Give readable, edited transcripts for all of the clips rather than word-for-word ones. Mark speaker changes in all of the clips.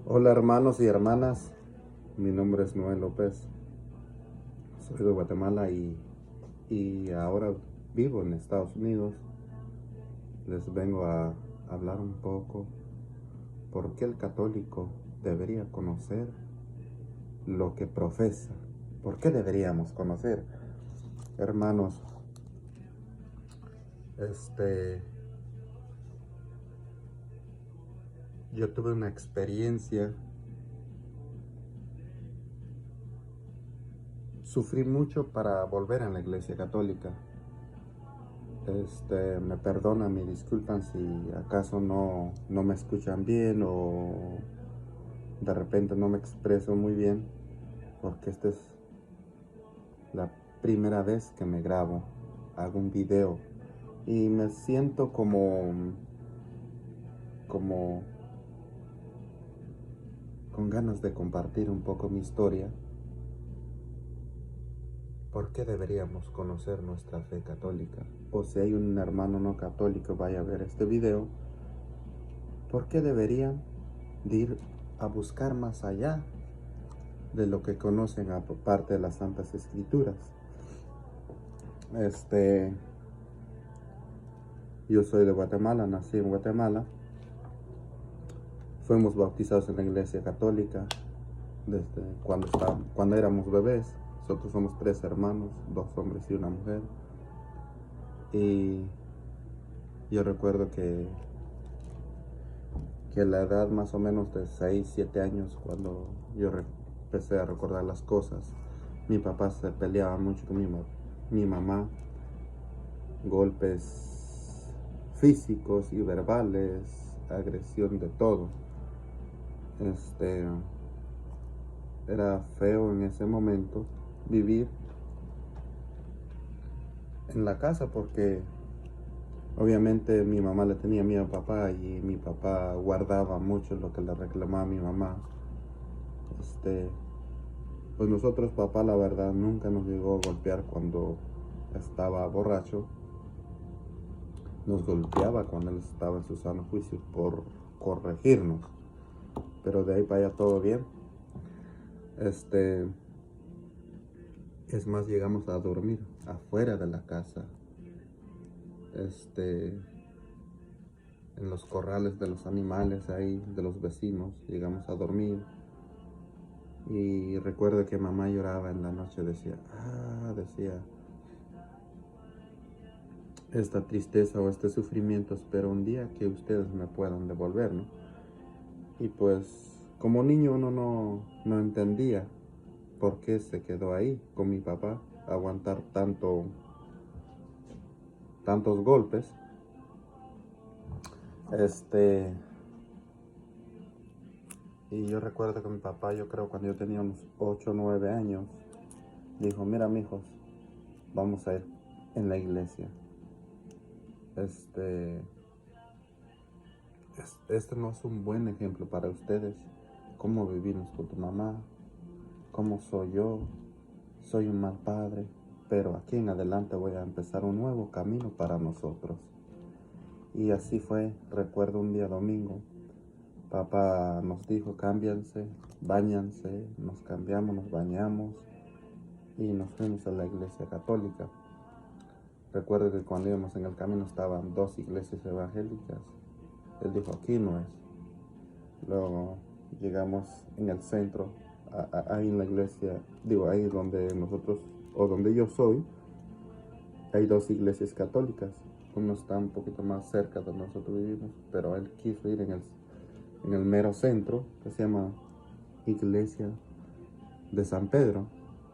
Speaker 1: Hola hermanos y hermanas, mi nombre es Noel López, soy de Guatemala y ahora vivo en Estados Unidos. Les vengo a hablar un poco por qué el católico debería conocer lo que profesa. ¿Por qué deberíamos conocer? Hermanos, este, yo tuve una experiencia, sufrí mucho para volver a la iglesia católica. Me perdonan, me disculpan si acaso no me escuchan bien o de repente no me expreso muy bien, porque esta es la primera vez que me grabo, hago un video y me siento como con ganas de compartir un poco mi historia. ¿Por qué deberíamos conocer nuestra fe católica? O si hay un hermano no católico vaya a ver este video, ¿por qué deberían de ir a buscar más allá de lo que conocen a parte de las Santas Escrituras? Yo soy de Guatemala, nací en Guatemala. Fuimos bautizados en la iglesia católica desde cuando éramos bebés. Nosotros somos 3 hermanos, 2 hombres y una mujer. Y yo recuerdo que a la edad más o menos de 6, 7 años, cuando yo empecé a recordar las cosas, mi papá se peleaba mucho con mi mamá, golpes físicos y verbales, agresión de todo. Era feo en ese momento vivir en la casa porque obviamente mi mamá le tenía miedo a papá y mi papá guardaba mucho lo que le reclamaba a mi mamá. Pues nosotros, papá, la verdad, nunca nos llegó a golpear cuando estaba borracho. Nos golpeaba cuando él estaba en su sano juicio por corregirnos. Pero de ahí para allá todo bien. Es más, llegamos a dormir afuera de la casa. En los corrales de los animales ahí, de los vecinos, llegamos a dormir. Y recuerdo que mamá lloraba en la noche, decía, esta tristeza o este sufrimiento espero un día que ustedes me puedan devolver, ¿no? Y pues como niño uno no entendía por qué se quedó ahí con mi papá, aguantar tantos golpes. Y yo recuerdo que mi papá, yo creo cuando yo tenía unos 8 o 9 años, dijo, mira mijos, vamos a ir en la iglesia. Este no es un buen ejemplo para ustedes. Cómo vivimos con tu mamá, cómo soy yo, soy un mal padre, pero aquí en adelante voy a empezar un nuevo camino para nosotros. Y así fue, recuerdo un día domingo, papá nos dijo, cámbianse, báñanse, nos cambiamos, nos bañamos y nos fuimos a la iglesia católica. Recuerdo que cuando íbamos en el camino estaban 2 iglesias evangélicas. Él dijo, aquí no es. Luego llegamos en el centro, ahí en la iglesia, ahí donde nosotros, o donde yo soy, hay 2 iglesias católicas. Uno está un poquito más cerca de donde nosotros vivimos, pero él quiso ir en el mero centro, que se llama Iglesia de San Pedro.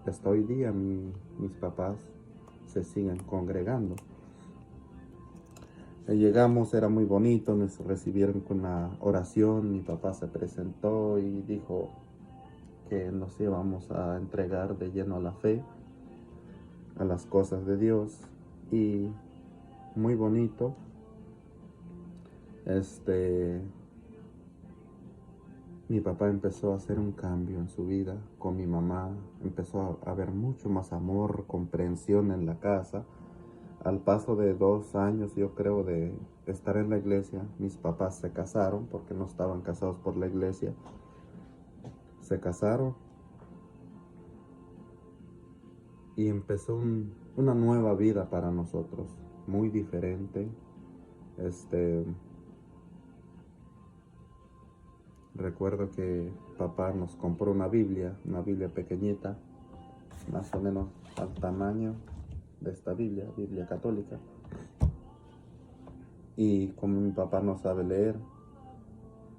Speaker 1: Hasta hoy día mis papás se siguen congregando. Llegamos, era muy bonito, nos recibieron con una oración, mi papá se presentó y dijo que nos íbamos a entregar de lleno a la fe, a las cosas de Dios, y muy bonito. Mi papá empezó a hacer un cambio en su vida con mi mamá, empezó a haber mucho más amor, comprensión en la casa. Al paso de 2 años, yo creo, de estar en la iglesia, mis papás se casaron porque no estaban casados por la iglesia. se casaron y empezó una nueva vida para nosotros, muy diferente. Recuerdo que papá nos compró una Biblia pequeñita, más o menos al tamaño de esta Biblia católica. Y como mi papá no sabe leer,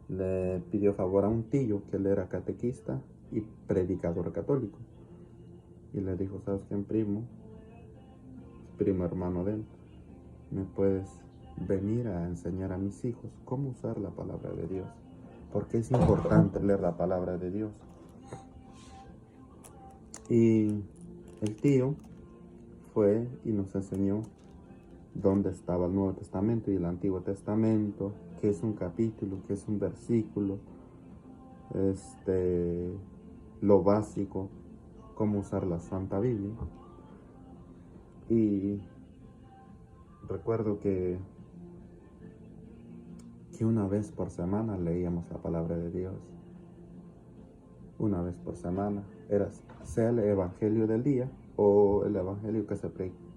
Speaker 1: le pidió favor a un tío que él era catequista y predicador católico. Y le dijo, ¿sabes quién, primo? Primo hermano de él, ¿me puedes venir a enseñar a mis hijos cómo usar la palabra de Dios? Porque es importante leer la palabra de Dios. Y el tío fue y nos enseñó dónde estaba el Nuevo Testamento y el Antiguo Testamento, qué es un capítulo, qué es un versículo, lo básico, cómo usar la Santa Biblia. Y recuerdo que una vez por semana leíamos la palabra de Dios. Una vez por semana, sea el evangelio del día o el evangelio que se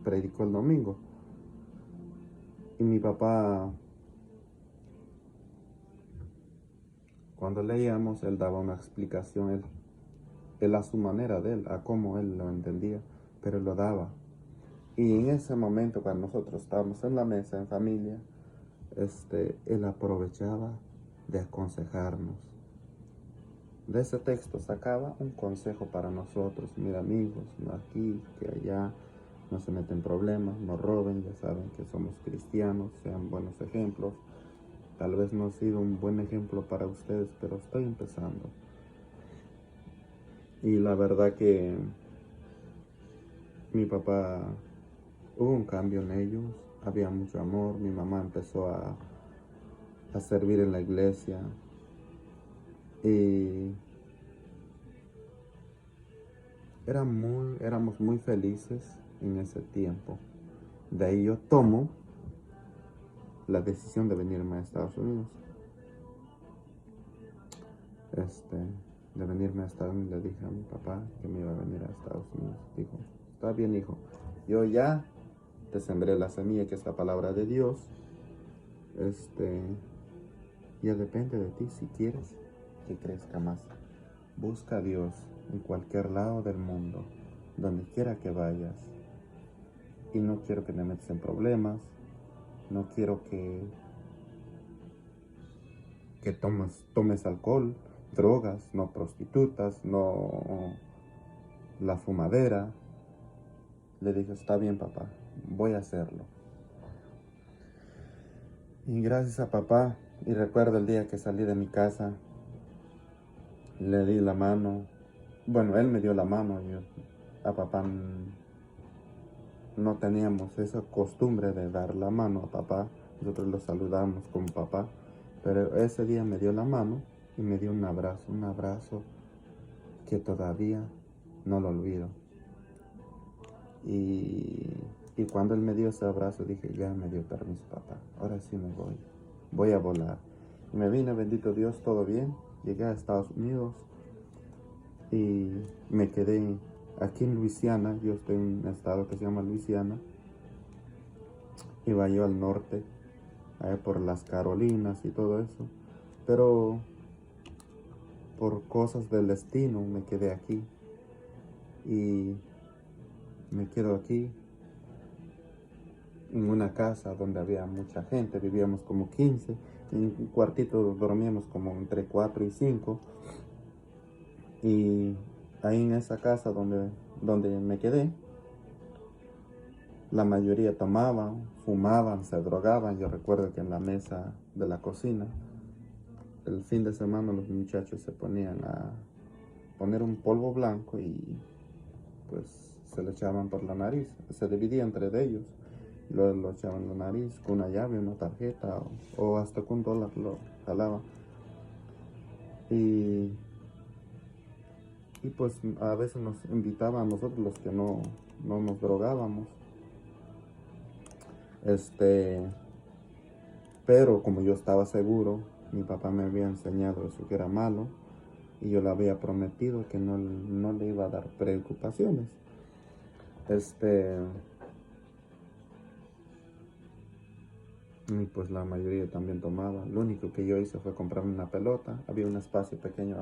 Speaker 1: predicó el domingo. Y mi papá, cuando leíamos, él daba una explicación, él a su manera de él, a cómo él lo entendía, pero lo daba. Y en ese momento, cuando nosotros estábamos en la mesa, en familia, él aprovechaba de aconsejarnos. De ese texto sacaba un consejo para nosotros. Mira, amigos, no aquí, que allá, no se meten problemas, no roben, ya saben que somos cristianos, sean buenos ejemplos. Tal vez no he sido un buen ejemplo para ustedes, pero estoy empezando. Y la verdad que mi papá, hubo un cambio en ellos, había mucho amor, mi mamá empezó a servir en la iglesia y éramos muy felices en ese tiempo. De ahí yo tomo la decisión de venirme a Estados Unidos. De venirme a Estados Unidos, le dije a mi papá que me iba a venir a Estados Unidos. Dijo, está bien, hijo, yo ya te sembré la semilla, que es la palabra de Dios. Ya depende de ti si quieres que crezca más. Busca a Dios en cualquier lado del mundo, donde quiera que vayas. Y no quiero que te metas en problemas, no quiero que tomes alcohol, drogas, no prostitutas, no la fumadera. Le dije, está bien, papá, voy a hacerlo. Y gracias a papá, y recuerdo el día que salí de mi casa, le di la mano. Bueno, él me dio la mano. Yo a papá no teníamos esa costumbre de dar la mano a papá. Nosotros lo saludamos como papá. Pero ese día me dio la mano y me dio un abrazo que todavía no lo olvido. Y cuando él me dio ese abrazo dije, ya me dio permiso papá, ahora sí me voy a volar. Y me vine, bendito Dios, todo bien. Llegué a Estados Unidos y me quedé aquí en Luisiana. Yo estoy en un estado que se llama Luisiana. Iba yo al norte, por las Carolinas y todo eso. Pero por cosas del destino me quedé aquí. Y me quedo aquí en una casa donde había mucha gente. Vivíamos como 15. En un cuartito dormíamos como entre 4 y 5. Y ahí en esa casa donde me quedé, la mayoría tomaban, fumaban, se drogaban. Yo recuerdo que en la mesa de la cocina, el fin de semana los muchachos se ponían a poner un polvo blanco y pues se lo echaban por la nariz. Se dividía entre ellos. Lo echaban en la nariz con una llave, una tarjeta o hasta con $1 lo jalaban. Y pues a veces nos invitaban a nosotros los que no nos drogábamos. Pero como yo estaba seguro, mi papá me había enseñado eso que era malo, y yo le había prometido que no le iba a dar preocupaciones. Y pues la mayoría también tomaba. Lo único que yo hice fue comprarme una pelota. Había un espacio pequeño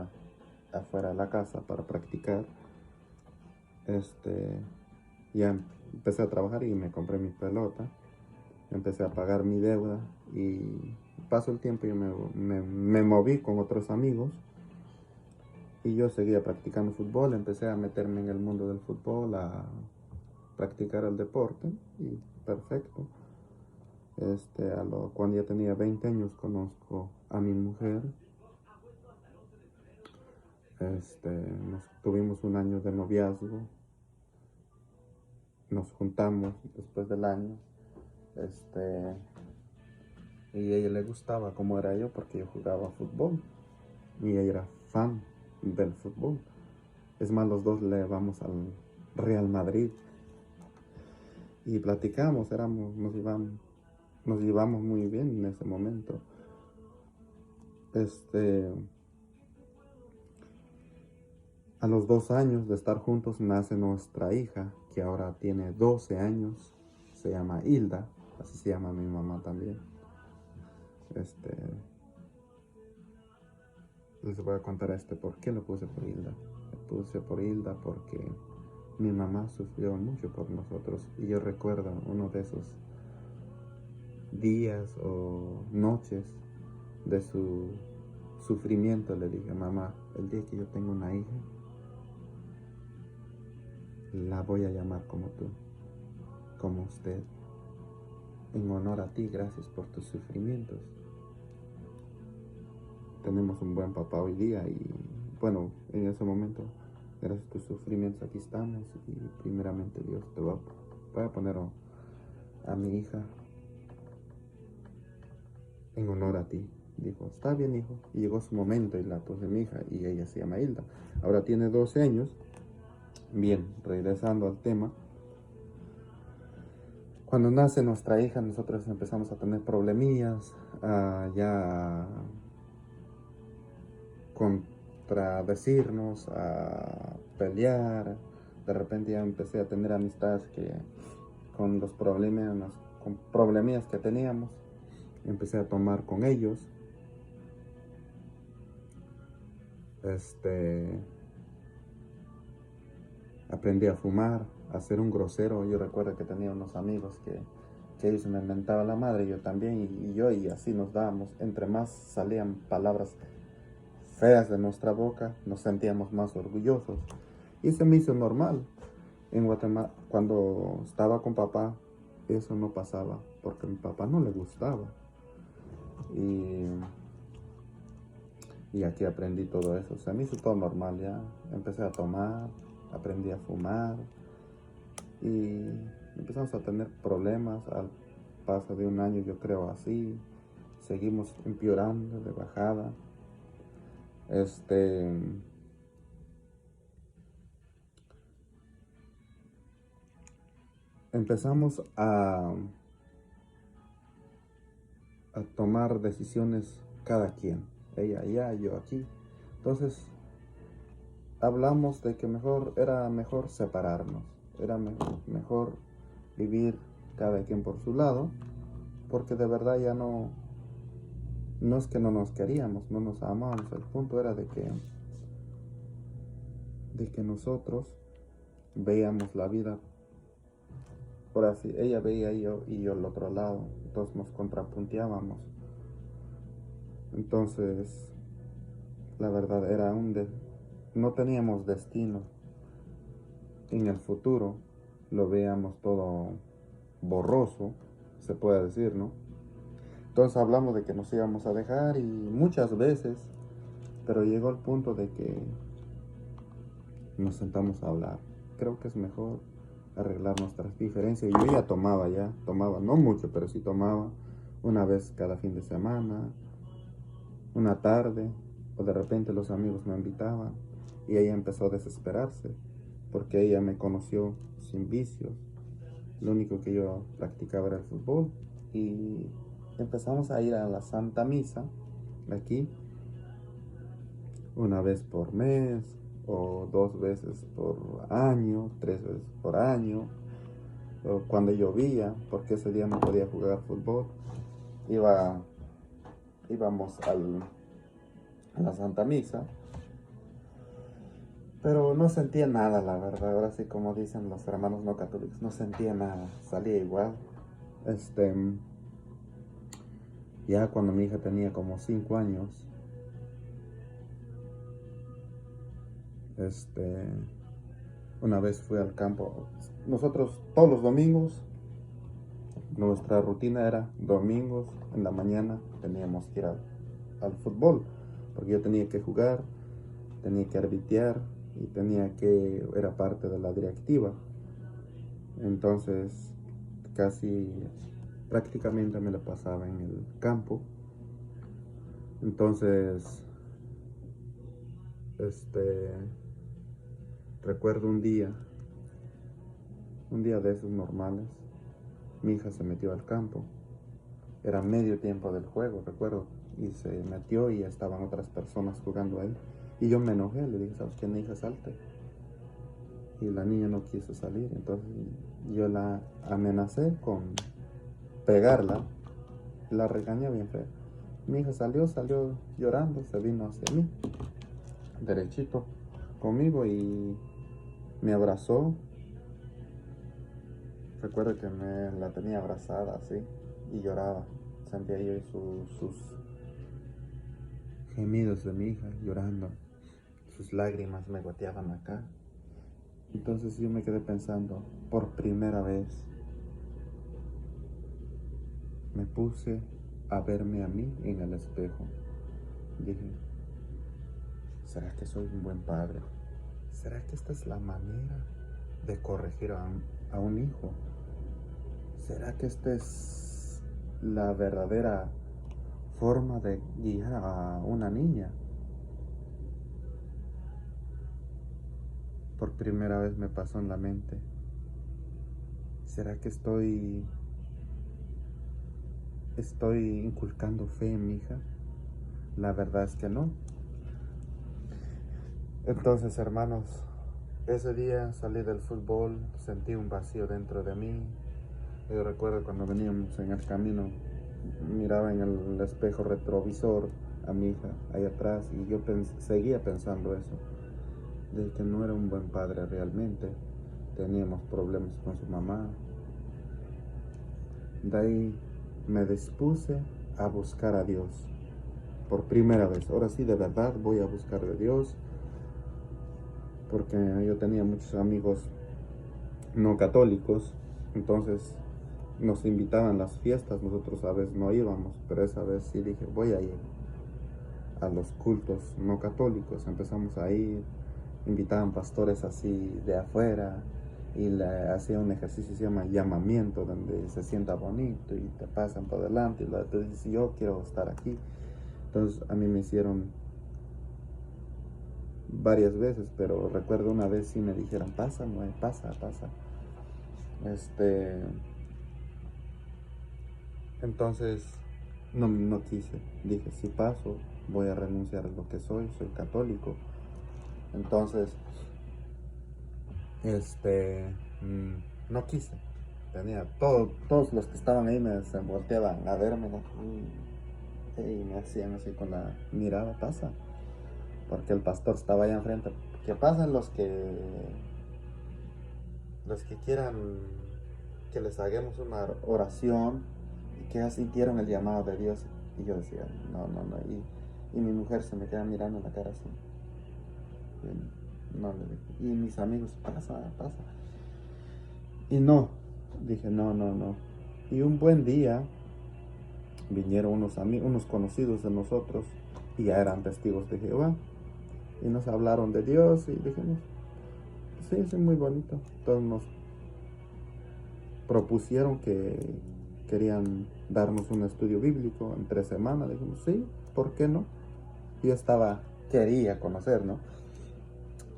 Speaker 1: afuera de la casa para practicar. Ya empecé a trabajar y me compré mi pelota. Empecé a pagar mi deuda y pasó el tiempo y yo me moví con otros amigos y yo seguía practicando fútbol. Empecé a meterme en el mundo del fútbol, a practicar el deporte y perfecto. Cuando ya tenía 20 años conozco a mi mujer. Nos tuvimos un año de noviazgo. Nos juntamos después del año. Y a ella le gustaba cómo era yo porque yo jugaba fútbol. Y ella era fan del fútbol. Es más, los dos le vamos al Real Madrid. Y platicamos, nos llevamos muy bien en ese momento. A los 2 años de estar juntos nace nuestra hija, que ahora tiene 12 años. Se llama Hilda, así se llama mi mamá también. Les voy a contar por qué lo puse por Hilda. Lo puse por Hilda porque mi mamá sufrió mucho por nosotros. Y yo recuerdo uno de esos días o noches de su sufrimiento. Le dije, mamá, el día que yo tenga una hija, la voy a llamar como tú, como usted, en honor a ti, gracias por tus sufrimientos. Tenemos un buen papá hoy día y bueno, en ese momento, gracias a tus sufrimientos aquí estamos y primeramente Dios te voy a poner a mi hija en honor a ti. Dijo, está bien, hijo. Y llegó su momento y la puse mi hija y ella se llama Hilda. Ahora tiene 12 años. Bien, regresando al tema. Cuando nace nuestra hija, nosotros empezamos a tener problemillas, ya contradecirnos, a pelear. De repente ya empecé a tener amistades que con los problemillas que teníamos, empecé a tomar con ellos. Aprendí a fumar, a ser un grosero. Yo recuerdo que tenía unos amigos que ellos me inventaban la madre, yo también, y así nos dábamos. Entre más salían palabras feas de nuestra boca, nos sentíamos más orgullosos. Y se me hizo normal. En Guatemala, cuando estaba con papá, eso no pasaba, porque a mi papá no le gustaba. Y aquí aprendí todo eso. Se me hizo todo normal ya. Empecé a tomar, aprendí a fumar y empezamos a tener problemas al paso de un año, yo creo así. Seguimos empeorando de bajada. Empezamos a tomar decisiones cada quien. Ella allá, yo aquí. Entonces hablamos de que era mejor separarnos. Era mejor vivir cada quien por su lado. Porque de verdad ya no es que no nos queríamos, no nos amábamos. El punto era de que nosotros veíamos la vida por así. Ella veía y yo al otro lado. Entonces nos contrapunteábamos. Entonces, la verdad era no teníamos destino en el futuro. Lo veíamos todo borroso, se puede decir, ¿no? Entonces hablamos de que nos íbamos a dejar y muchas veces, pero llegó el punto de que nos sentamos a hablar. Creo que es mejor arreglar nuestras diferencias. Yo ya tomaba, no mucho, pero sí tomaba una vez cada fin de semana, una tarde, o de repente los amigos me invitaban y ella empezó a desesperarse porque ella me conoció sin vicios. Lo único que yo practicaba era el fútbol y empezamos a ir a la Santa Misa aquí una vez por mes, o 2 veces por año, 3 veces por año, o cuando llovía, porque ese día no podía jugar fútbol, iba, íbamos a la Santa Misa, pero no sentía nada, la verdad. Ahora sí, como dicen los hermanos no católicos, no sentía nada, salía igual. Este, ya cuando mi hija tenía como 5 años, este, una vez fui al campo. Nosotros todos los domingos, nuestra rutina era domingos en la mañana teníamos que ir al fútbol, porque yo tenía que jugar, tenía que arbitrar y era parte de la directiva. Entonces, casi prácticamente me la pasaba en el campo. Entonces, recuerdo un día de esos normales, mi hija se metió al campo. Era medio tiempo del juego, recuerdo, y se metió y estaban otras personas jugando ahí. Y yo me enojé, le dije, ¿sabes qué, mi hija, salte? Y la niña no quiso salir, entonces yo la amenacé con pegarla, la regañé bien feo. Mi hija salió llorando, se vino hacia mí, derechito conmigo y me abrazó. Recuerdo que me la tenía abrazada así y lloraba. Sentía yo sus gemidos de mi hija llorando. Sus lágrimas me goteaban acá. Entonces yo me quedé pensando, por primera vez me puse a verme a mí en el espejo. Dije, ¿será que soy un buen padre? ¿Será que esta es la manera de corregir a un hijo? ¿Será que esta es la verdadera forma de guiar a una niña? Por primera vez me pasó en la mente, ¿será que estoy inculcando fe en mi hija? La verdad es que no. Entonces, hermanos, ese día salí del fútbol, sentí un vacío dentro de mí. Yo recuerdo cuando veníamos en el camino, miraba en el espejo retrovisor a mi hija ahí atrás y yo seguía pensando eso, de que no era un buen padre realmente. Teníamos problemas con su mamá. De ahí me dispuse a buscar a Dios por primera vez. Ahora sí, de verdad voy a buscar a Dios, porque yo tenía muchos amigos no católicos, entonces nos invitaban a las fiestas, nosotros a veces no íbamos, pero esa vez sí dije, voy a ir a los cultos no católicos. Empezamos a ir, invitaban pastores así de afuera y le hacía un ejercicio que se llama llamamiento, donde se sienta bonito y te pasan por delante y te dices, yo quiero estar aquí. Entonces a mí me hicieron varias veces, pero recuerdo una vez sí me dijeron, pasa, no pasa. Entonces no quise, dije, si paso voy a renunciar a lo que soy católico. Entonces no quise. Todos los que estaban ahí se volteaban a verme, ¿no? Y me hacían así con la mirada, pasa, porque el pastor estaba allá enfrente. Que pasen los que quieran que les hagamos una oración y que ya sintieron el llamado de Dios. Y yo decía, no. Y mi mujer se me queda mirando en la cara así. No le dije. Y mis amigos, pasa. Y no, dije, no. Y un buen día vinieron unos conocidos de nosotros y ya eran testigos de Jehová. Y nos hablaron de Dios y dijimos, sí, es muy bonito. Entonces nos propusieron que querían darnos un estudio bíblico en 3 semanas. Dijimos, sí, ¿por qué no? Yo quería conocer, ¿no?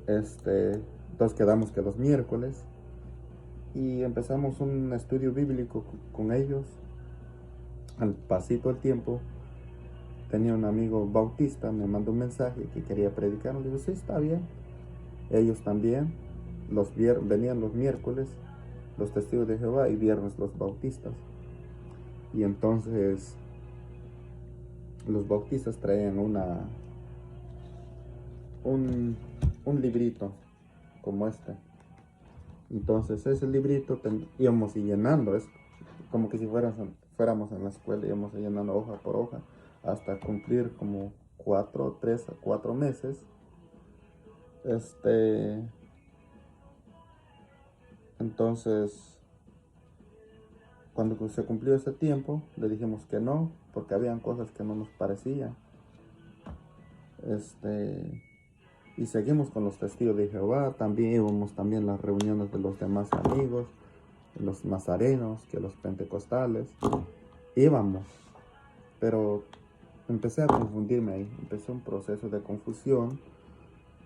Speaker 1: Entonces quedamos que los miércoles y empezamos un estudio bíblico con ellos. Al pasito del tiempo tenía un amigo bautista, me mandó un mensaje que quería predicar. Le digo, sí, está bien. Ellos también, venían los miércoles los testigos de Jehová y viernes los bautistas. Y entonces los bautistas traían un librito como este. Entonces ese librito íbamos llenando, es como que si fuéramos en la escuela, íbamos llenando hoja por hoja hasta cumplir como 3 a 4 meses. Entonces, cuando se cumplió ese tiempo, le dijimos que no, porque habían cosas que no nos parecían. Y seguimos con los testigos de Jehová, también íbamos también a las reuniones de los demás amigos, los nazarenos, que los pentecostales, íbamos, pero empecé a confundirme ahí, empezó un proceso de confusión.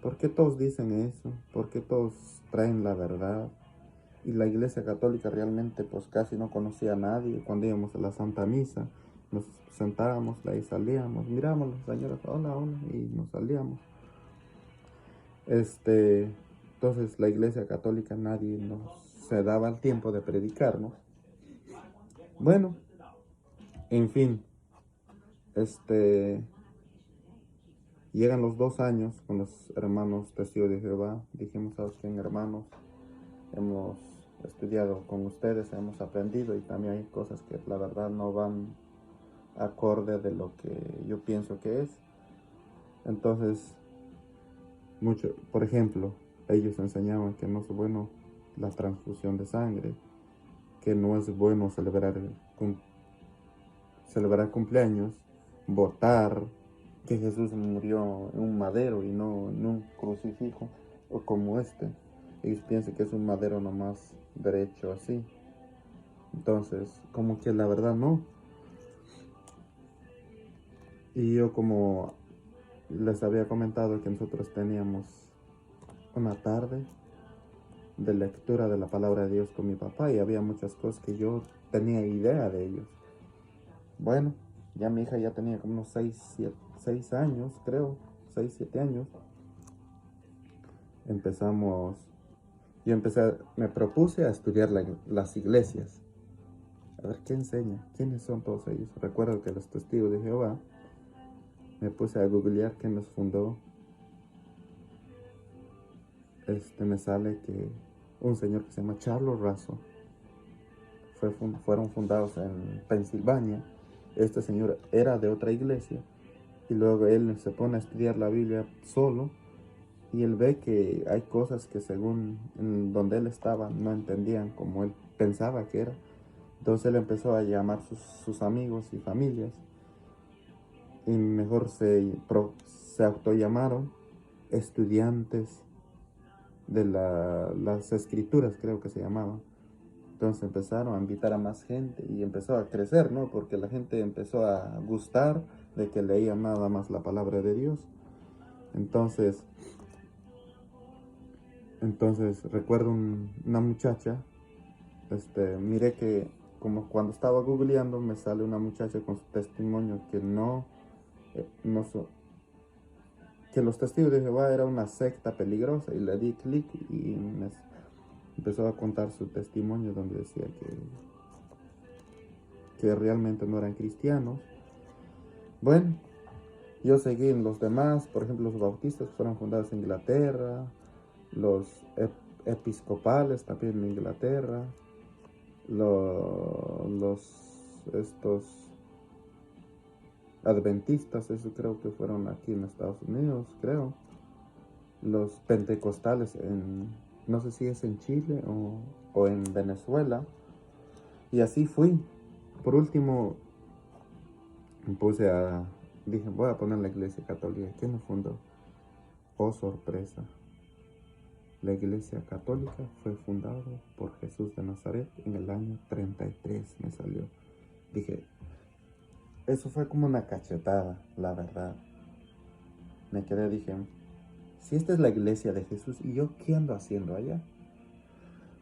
Speaker 1: ¿Por qué todos dicen eso? ¿Por qué todos traen la verdad? Y la iglesia católica realmente pues casi no conocía a nadie. Cuando íbamos a la Santa Misa, nos sentábamos, de ahí salíamos, miramos a las señoras, hola, hola, y nos salíamos. Entonces la iglesia católica nadie se daba el tiempo de predicarnos. Bueno, en fin, llegan los 2 años con los hermanos testigos de Jehová. Dijimos, ¿sabes qué, hermanos? Hemos estudiado con ustedes, hemos aprendido y también hay cosas que la verdad no van acorde de lo que yo pienso que es. Entonces, por ejemplo, ellos enseñaban que no es bueno la transfusión de sangre, que no es bueno celebrar cumpleaños, votar, que Jesús murió en un madero y no en un crucifijo o como este. Ellos piensan que es un madero nomás derecho así. Entonces, como que la verdad no. Y yo, como les había comentado, que nosotros teníamos una tarde de lectura de la palabra de Dios con mi papá y había muchas cosas que yo tenía idea de ellos. Bueno, ya mi hija ya tenía como unos 6 años, creo, 6, 7 años. Me propuse a estudiar las iglesias. A ver qué enseña, quiénes son todos ellos. Recuerdo que los testigos de Jehová, me puse a googlear quién los fundó. Me sale que un señor que se llama Charles Russell fueron fundados en Pensilvania. Este señor era de otra iglesia y luego él se pone a estudiar la Biblia solo y él ve que hay cosas que según en donde él estaba no entendían como él pensaba que era. Entonces él empezó a llamar sus amigos y familias y mejor se autollamaron estudiantes de las escrituras, creo que se llamaban. Entonces empezaron a invitar a más gente y empezó a crecer, ¿no? Porque la gente empezó a gustar de que leían nada más la palabra de Dios. Entonces recuerdo una muchacha, miré que como cuando estaba googleando me sale una muchacha con su testimonio que los testigos de Jehová era una secta peligrosa, y le di clic y empezó a contar su testimonio donde decía que realmente no eran cristianos. Bueno, yo seguí en los demás. Por ejemplo, los bautistas fueron fundados en Inglaterra, los episcopales también en Inglaterra, estos adventistas, eso creo que fueron aquí en Estados Unidos, creo. Los pentecostales no sé si es en Chile o en Venezuela. Y así fui. Por último, dije, voy a poner la iglesia católica. ¿Quién lo fundó? Oh, sorpresa. La iglesia católica fue fundada por Jesús de Nazaret en el año 33, me salió. Dije, eso fue como una cachetada, la verdad. Me quedé, dije, si esta es la iglesia de Jesús, ¿y yo qué ando haciendo allá?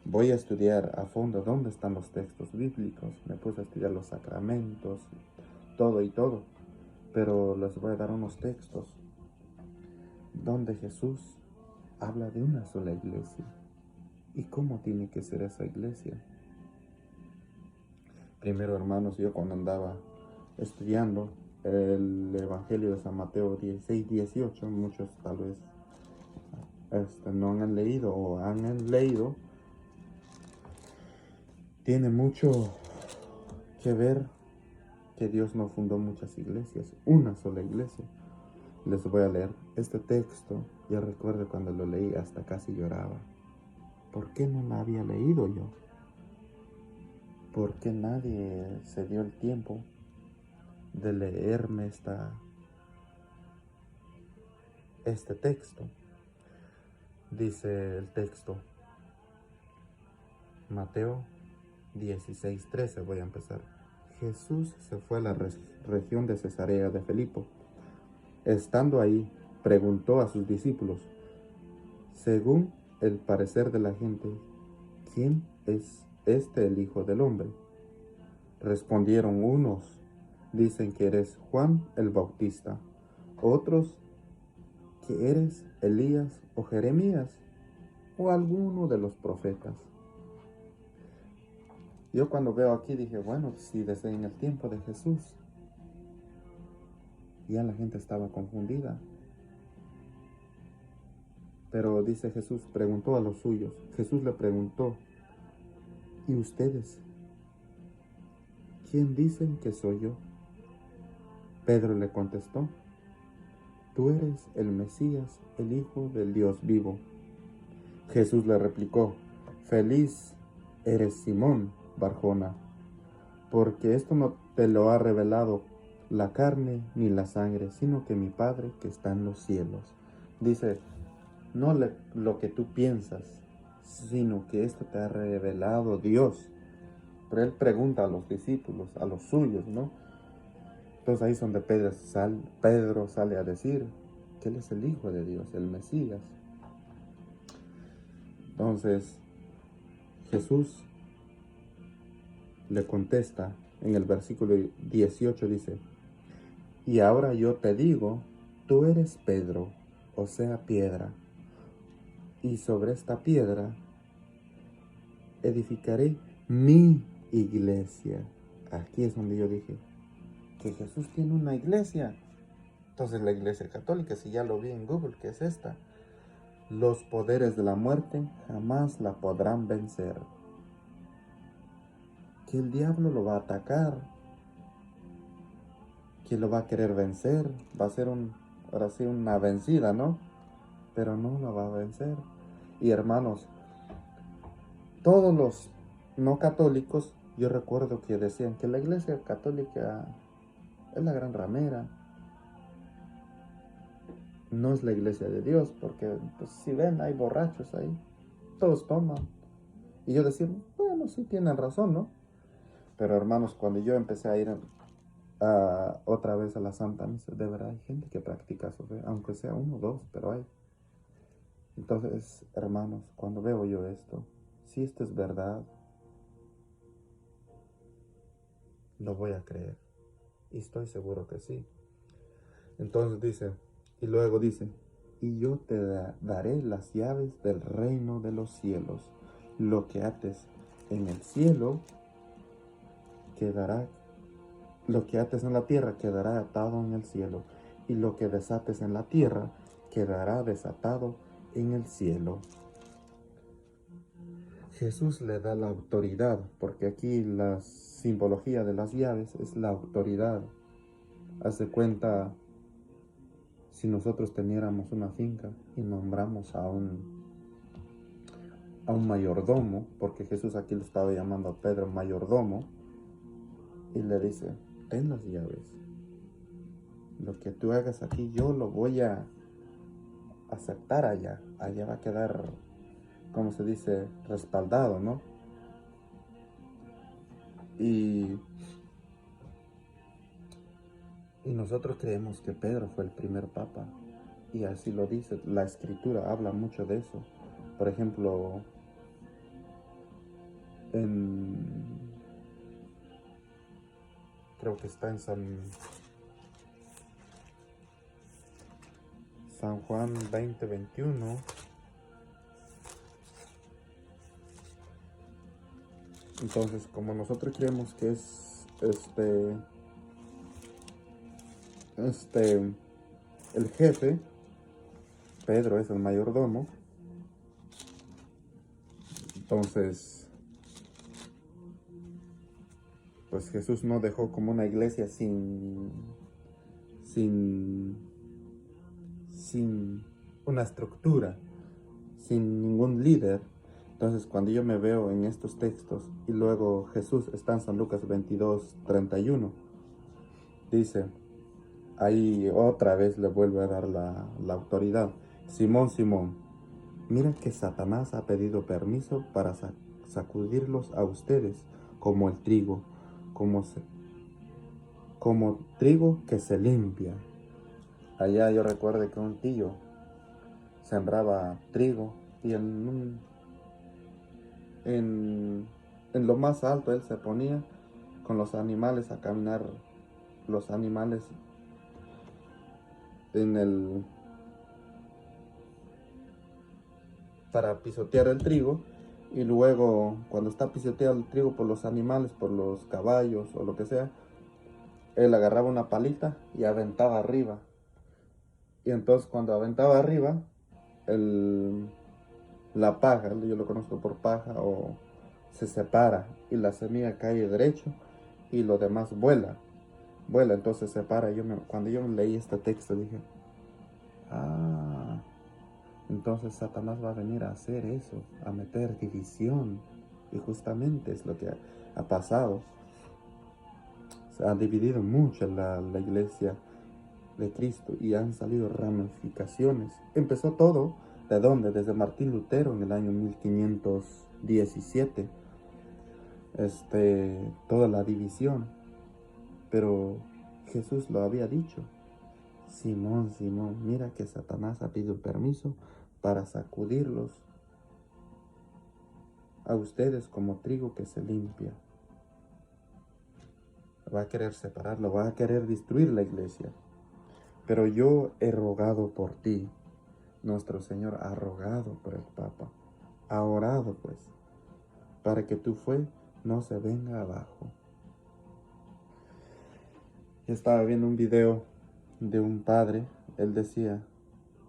Speaker 1: Voy a estudiar a fondo dónde están los textos bíblicos. Me puse a estudiar los sacramentos, todo y todo. pero les voy a dar unos textos donde Jesús habla de una sola iglesia y cómo tiene que ser esa iglesia. Primero, hermanos, yo cuando andaba estudiando el Evangelio de San Mateo 16-18, muchos tal vez no han leído o han leído, tiene mucho que ver que Dios no fundó muchas iglesias, una sola iglesia. Les voy a leer este texto. Yo recuerdo cuando lo leí hasta casi lloraba. ¿Por qué no la había leído yo? ¿Por qué nadie se dio el tiempo de leerme este texto? Dice el texto, Mateo 16:13, voy a empezar. Jesús se fue a la región de Cesarea de Filipo. Estando ahí, preguntó a sus discípulos, según el parecer de la gente, ¿quién es el Hijo del Hombre? Respondieron unos, dicen que eres Juan el Bautista, otros que eres Elías o Jeremías o alguno de los profetas. Yo cuando veo aquí dije, bueno, si desde en el tiempo de Jesús ya la gente estaba confundida. Pero dice Jesús, preguntó a los suyos. Jesús le preguntó, ¿y ustedes? ¿Quién dicen que soy yo? Pedro le contestó, tú eres el Mesías, el Hijo del Dios vivo. Jesús le replicó, feliz eres Simón Barjona, porque esto no te lo ha revelado la carne ni la sangre, sino que mi Padre que está en los cielos. Dice, no lo que tú piensas, sino que esto te ha revelado Dios. Pero él pregunta a los discípulos, a los suyos, ¿no? Entonces ahí es donde Pedro sale a decir que él es el Hijo de Dios, el Mesías. Entonces Jesús le contesta en el versículo 18, dice, y ahora yo te digo, tú eres Pedro, o sea, piedra, y sobre esta piedra edificaré mi iglesia. Aquí es donde yo dije que Jesús tiene una iglesia. Entonces la iglesia católica, si ya lo vi en Google, ¿qué es esta? Los poderes de la muerte jamás la podrán vencer. Que el diablo lo va a atacar, que lo va a querer vencer, va a ser ahora sí una vencida, ¿no? Pero no la va a vencer. Y hermanos, todos los no católicos, yo recuerdo que decían que la iglesia católica es la gran ramera, no es la iglesia de Dios, porque pues, si ven, hay borrachos ahí, todos toman. Y yo decía, bueno, sí tienen razón, ¿no? Pero hermanos, cuando yo empecé a ir otra vez a la Santa Misa, de verdad hay gente que practica su fe, aunque sea uno o dos, pero hay. Entonces, hermanos, cuando veo yo esto, si esto es verdad, lo voy a creer. Y estoy seguro que sí. Entonces dice, y luego dice, y yo te daré las llaves del reino de los cielos. Lo que ates en el cielo quedará, lo que ates en la tierra quedará atado en el cielo, y lo que desates en la tierra quedará desatado en el cielo. Jesús le da la autoridad, porque aquí la simbología de las llaves es la autoridad. Haz de cuenta, si nosotros teniéramos una finca y nombramos a un mayordomo, porque Jesús aquí le estaba llamando a Pedro mayordomo, y le dice, ten las llaves. Lo que tú hagas aquí yo lo voy a aceptar allá. Allá va a quedar, como se dice, respaldado, ¿no? Y nosotros creemos que Pedro fue el primer papa. Y así lo dice, la escritura habla mucho de eso. Por ejemplo, creo que está en San Juan 20:21. Entonces, como nosotros creemos que es el jefe, Pedro es el mayordomo, entonces, pues Jesús no dejó como una iglesia sin una estructura, sin ningún líder. Entonces, cuando yo me veo en estos textos y luego Jesús está en San Lucas 22:31, dice, ahí otra vez le vuelve a dar la autoridad. Simón, Simón, mira que Satanás ha pedido permiso para sacudirlos a ustedes como el trigo, como trigo que se limpia. Allá yo recuerdo que un tío sembraba trigo y en lo más alto él se ponía con los animales a caminar, los animales para pisotear el trigo, y luego cuando está pisoteado el trigo por los animales, por los caballos o lo que sea, él agarraba una palita y aventaba arriba. Y entonces cuando aventaba arriba, la paja, yo lo conozco por paja, o se separa y la semilla cae derecho y lo demás vuela, entonces se separa. Cuando yo leí este texto dije, entonces Satanás va a venir a hacer eso, a meter división, y justamente es lo que ha pasado. Se ha dividido mucho la iglesia de Cristo y han salido ramificaciones. Empezó todo, ¿de dónde? Desde Martín Lutero en el año 1517. Toda la división. Pero Jesús lo había dicho. Simón, Simón, mira que Satanás ha pedido permiso para sacudirlos a ustedes como trigo que se limpia. Va a querer separarlo, va a querer destruir la iglesia. Pero yo he rogado por ti. Nuestro Señor ha rogado por el Papa. Ha orado, pues, para que tu fe no se venga abajo. Yo estaba viendo un video de un padre. Él decía,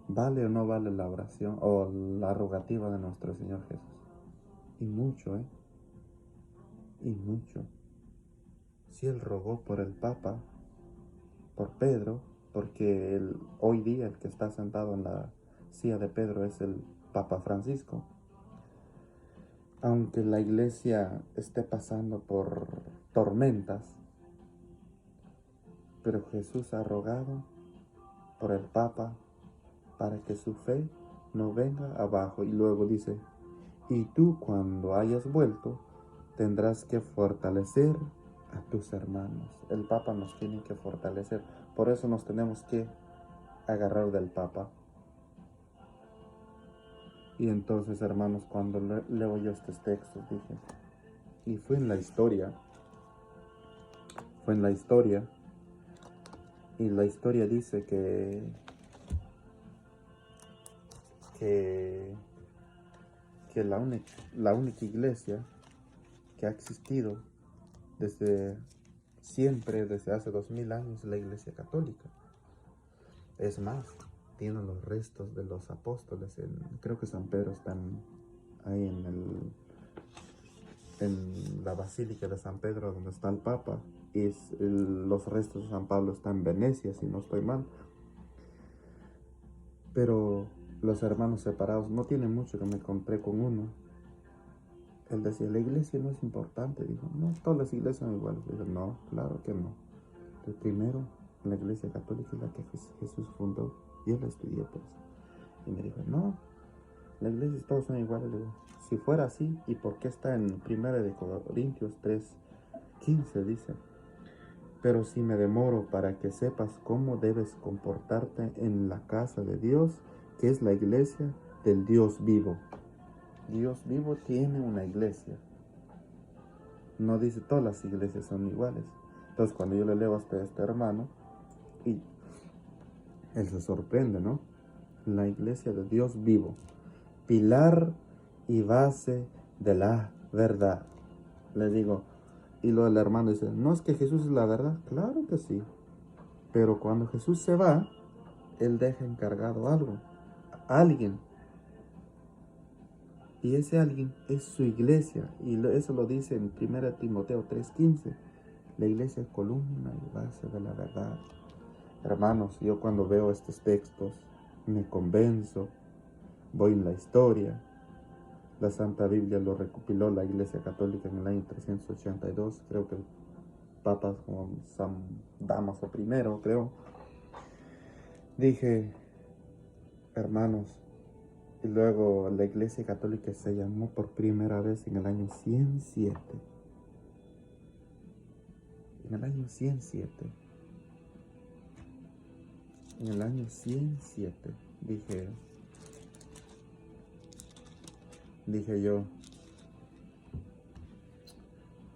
Speaker 1: ¿vale o no vale la oración o la rogativa de nuestro Señor Jesús? Y mucho, y mucho. Si Él rogó por el Papa, por Pedro, porque hoy día el que está sentado en la silla de Pedro es el Papa Francisco. Aunque la iglesia esté pasando por tormentas, pero Jesús ha rogado por el Papa para que su fe no venga abajo. Y luego dice, y tú cuando hayas vuelto tendrás que fortalecer a tus hermanos. El Papa nos tiene que fortalecer. Por eso nos tenemos que agarrar del Papa. Y entonces, hermanos, cuando leo yo estos textos, dije, y fue en la historia, y la historia dice que la única iglesia que ha existido desde siempre, desde hace 2000 años, es la iglesia católica. Es más, tienen los restos de los apóstoles, creo que San Pedro está ahí en la Basílica de San Pedro, donde está el Papa, y los restos de San Pablo están en Venecia, si no estoy mal. Pero los hermanos separados, no tiene mucho que me encontré con uno. Él decía, la iglesia no es importante. Dijo, no, todas las iglesias son iguales. Dijo, no, claro que no. El primero, la iglesia católica es la que Jesús fundó. Yo la estudié, pues. Y me dijo, no, la iglesia todos son iguales. Le digo, si fuera así, ¿y por qué está en 1 Corintios 3:15? Dice, pero si me demoro para que sepas cómo debes comportarte en la casa de Dios, que es la iglesia del Dios vivo. Dios vivo tiene una iglesia. No dice todas las iglesias son iguales. Entonces cuando yo le leo a este hermano, y él se sorprende, ¿no? la iglesia de Dios vivo, pilar y base de la verdad. Le digo, y luego el hermano dice, ¿no es que Jesús es la verdad? Claro que sí, pero cuando Jesús se va, Él deja encargado algo, a alguien, y ese alguien es su iglesia, y eso lo dice en 1 Timoteo 3:15, la iglesia es columna y base de la verdad. Hermanos, yo cuando veo estos textos me convenzo, voy en la historia. La Santa Biblia lo recopiló la Iglesia Católica en el año 382, creo que el Papa San Damaso I, creo. Dije, hermanos, y luego la Iglesia Católica se llamó por primera vez en el año 107. En el año 107. En el año 107, dije yo,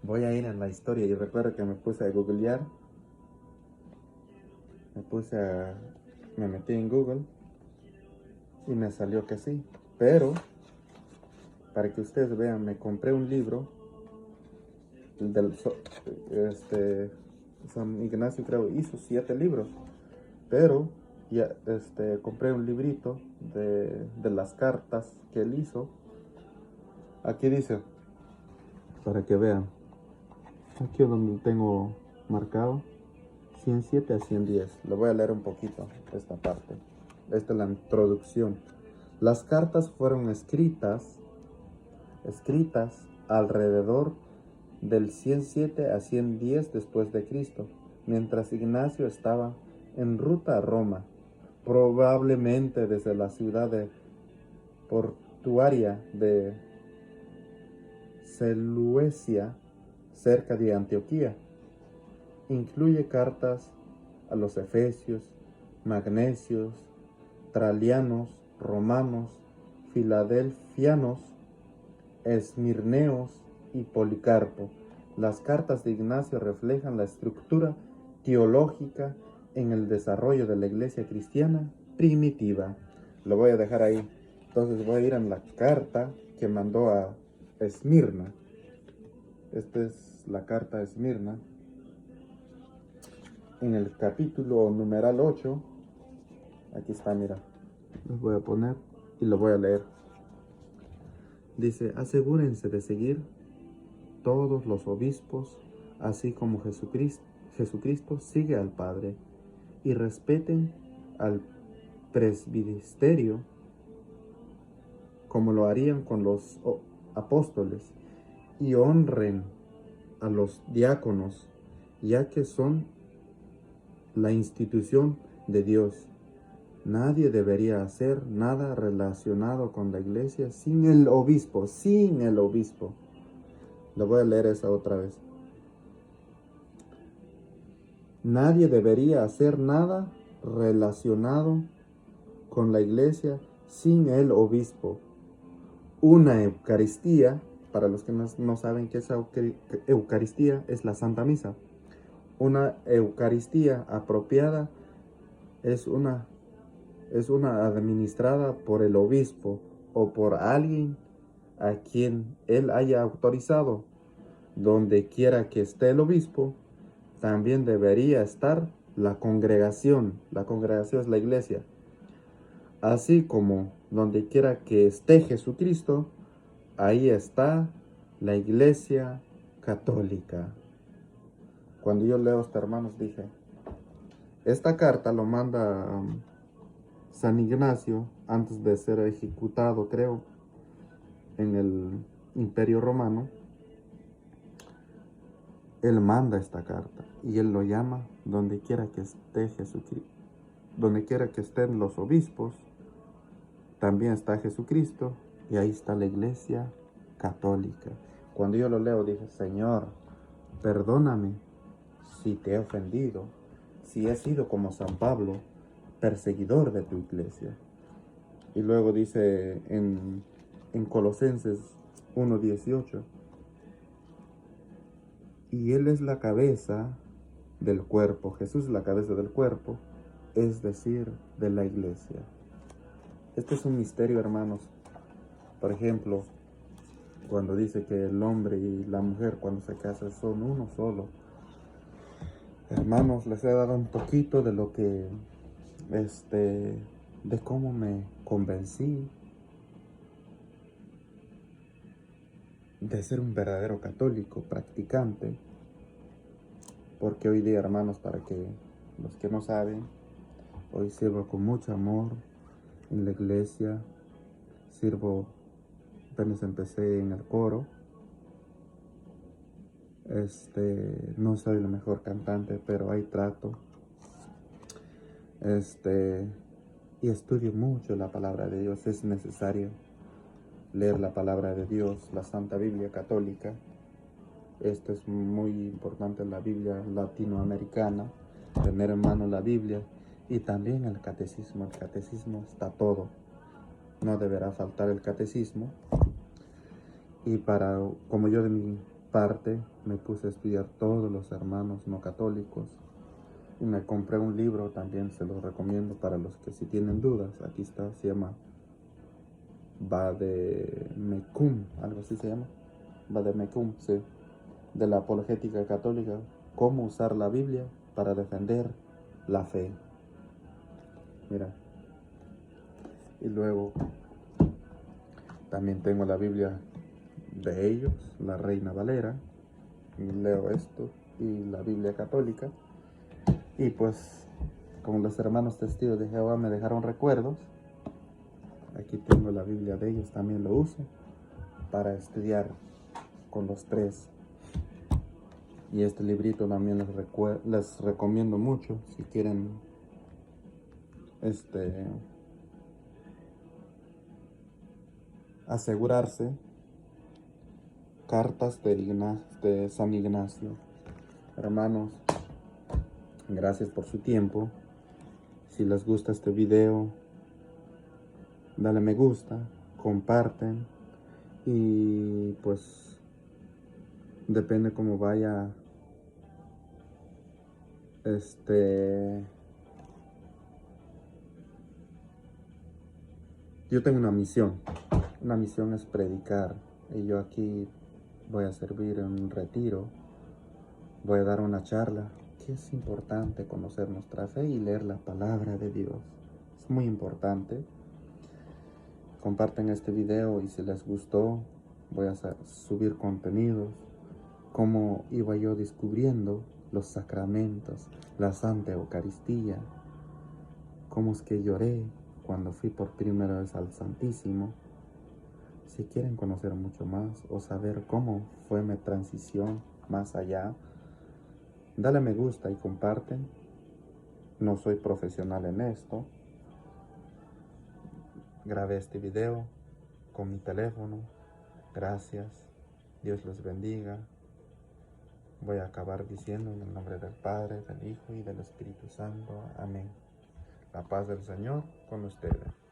Speaker 1: voy a ir en la historia. Y recuerdo que me puse a googlear, me metí en Google y me salió que sí. Pero, para que ustedes vean, me compré un libro San Ignacio, creo, hizo 7 libros, pero ya compré un librito de las cartas que él hizo. Aquí dice, para que vean, aquí es donde tengo marcado 107 a 110. Lo voy a leer un poquito, esta parte. Esta es la introducción. Las cartas fueron escritas alrededor del 107 a 110 después de Cristo, mientras Ignacio estaba en ruta a Roma, probablemente desde la ciudad portuaria de Seleucia, cerca de Antioquía. Incluye cartas a los efesios, magnesios, tralianos, romanos, filadelfianos, esmirneos y Policarpo. Las cartas de Ignacio reflejan la estructura teológica en el desarrollo de la iglesia cristiana primitiva. Lo voy a dejar ahí. Entonces voy a ir en la carta que mandó a Esmirna. Esta es la carta de Esmirna. En el capítulo numeral 8, aquí está, mira. Los voy a poner y lo voy a leer. Dice, asegúrense de seguir todos los obispos, así como Jesucristo sigue al Padre, y respeten al presbiterio como lo harían con los apóstoles, y honren a los diáconos, ya que son la institución de Dios. Nadie debería hacer nada relacionado con la iglesia sin el obispo, Lo voy a leer esa otra vez. Nadie debería hacer nada relacionado con la iglesia sin el obispo. Una Eucaristía, para los que no saben qué es Eucaristía, es la Santa Misa. Una Eucaristía apropiada es una administrada por el obispo o por alguien a quien él haya autorizado. Donde quiera que esté el obispo, también debería estar la congregación. La congregación es la iglesia. Así como donde quiera que esté Jesucristo, ahí está la iglesia católica. Cuando yo leo esto, hermanos, dije, esta carta lo manda San Ignacio antes de ser ejecutado, creo, en el Imperio Romano. Él manda esta carta y él lo llama donde quiera que esté Jesucristo, donde quiera que estén los obispos, también está Jesucristo y ahí está la iglesia católica. Cuando yo lo leo dije, Señor, perdóname si te he ofendido, si he sido como San Pablo, perseguidor de tu iglesia. Y luego dice en Colosenses 1:18, y Él es la cabeza del cuerpo, Jesús es la cabeza del cuerpo, es decir, de la iglesia. Este es un misterio, hermanos. Por ejemplo, cuando dice que el hombre y la mujer cuando se casan son uno solo. Hermanos, les he dado un poquito de lo que, de cómo me convencí de ser un verdadero católico practicante. Porque hoy día, hermanos, para que los que no saben, hoy sirvo con mucho amor en la iglesia. Sirvo, apenas empecé en el coro. No soy el mejor cantante, pero ahí trato. Y estudio mucho la palabra de Dios. Es necesario leer la palabra de Dios, la Santa Biblia Católica. Esto es muy importante en la Biblia latinoamericana, tener en mano la Biblia y también el catecismo. El catecismo está todo. No deberá faltar el catecismo. Y como yo de mi parte me puse a estudiar todos los hermanos no católicos y me compré un libro, también se los recomiendo para los que si tienen dudas. Aquí está, se llama Vademecum, algo así se llama, Vademecum, sí, de la apologética católica, cómo usar la Biblia para defender la fe. Mira, y luego también tengo la Biblia de ellos, la Reina Valera, y leo esto, y la Biblia católica. Y pues, como los hermanos testigos de Jehová me dejaron recuerdos, aquí tengo la Biblia de ellos, también lo uso para estudiar con los tres. Y este librito también les recomiendo mucho si quieren asegurarse. Cartas de San Ignacio. Hermanos, gracias por su tiempo. Si les gusta este video, dale me gusta, comparten y pues depende cómo vaya yo tengo una misión. Una misión es predicar y yo aquí voy a servir en un retiro, voy a dar una charla, que es importante conocer nuestra fe y leer la palabra de Dios. Es muy importante. Comparten este video y si les gustó, voy a subir contenidos, cómo iba yo descubriendo los sacramentos, la Santa Eucaristía, cómo es que lloré cuando fui por primera vez al Santísimo. Si quieren conocer mucho más o saber cómo fue mi transición más allá, dale me gusta y comparten. No soy profesional en esto. Grabé este video con mi teléfono. Gracias. Dios los bendiga. Voy a acabar diciendo en el nombre del Padre, del Hijo y del Espíritu Santo. Amén. La paz del Señor con ustedes.